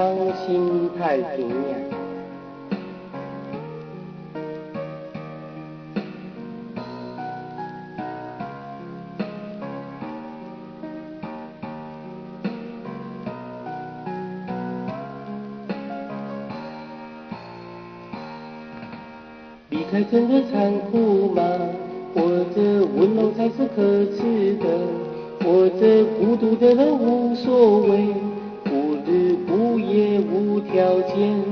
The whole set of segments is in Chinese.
上心太平洋。离开真的残酷吗？或者温柔才是可耻的？或者孤独的人无所谓，不日不夜无条件？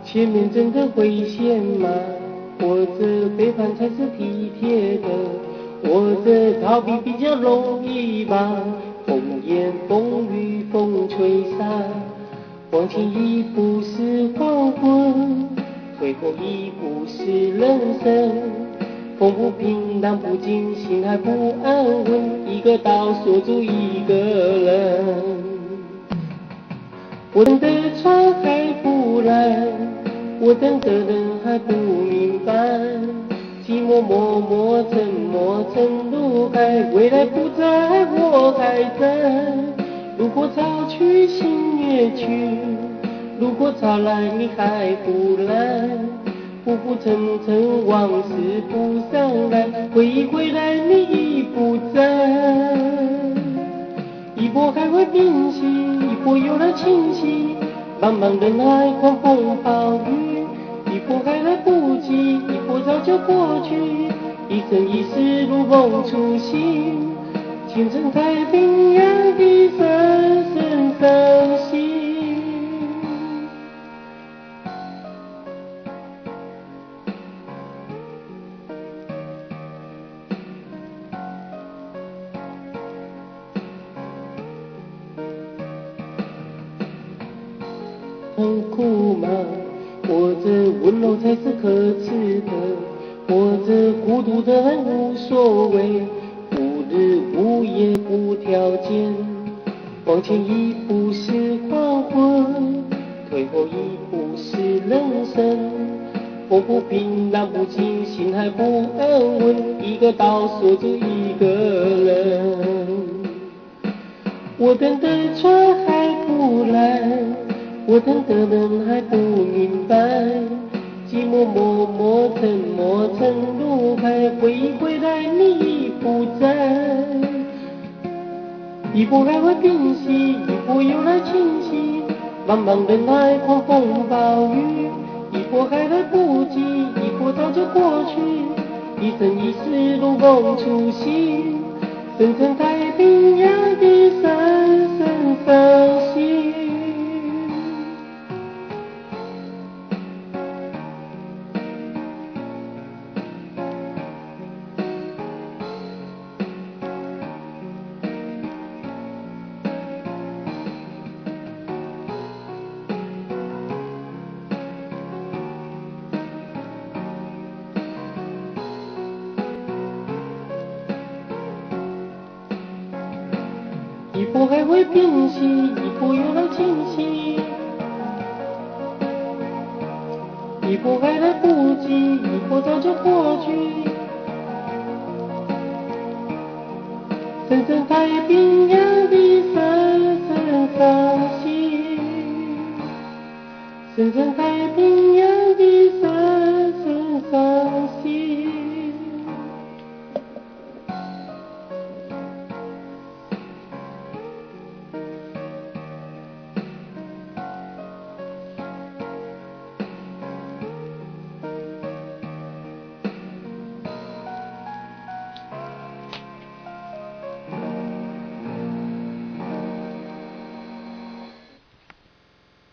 前面真的危险吗？或者背叛才是体贴的？或者逃避比较容易吧？风言风语风吹散，往前一步是黄昏，退后一步是人生。风不平浪不静，心还不安稳，一个岛锁住一个人。我等的船还不来，我等的人还不明白，寂寞默默沉默沉入海，未来不在我还在。如果潮去心也去，如果潮来你还不来，浮浮沉沉往事浮上来，回忆回来你已不在。一波还会平息，一波又来侵袭，茫茫人海狂风暴雨，一波还来不及，一波早就过去，一生一世如梦初醒，前程太平洋的深深伤心。很苦吗？或者温柔才是可耻的？或者孤独的人无所谓，不日不夜无条件？往前一步是黄昏，退后一步是人生。风不平浪不静，心还不安稳，一个岛锁住一个人。我等的船还不来，我等的人还不明白，寂寞默默沉默沉入海，回忆回来你已不在。一波还会平息，一波又来侵袭，茫茫人海狂风暴雨，一波还来不及，一波早就过去，一生一世如梦初醒，深深太平洋的深深伤心。一波还会平息，一波又来侵袭，一波还来不及，一波早就过去，深深太平洋的深深伤心，深深太平洋的深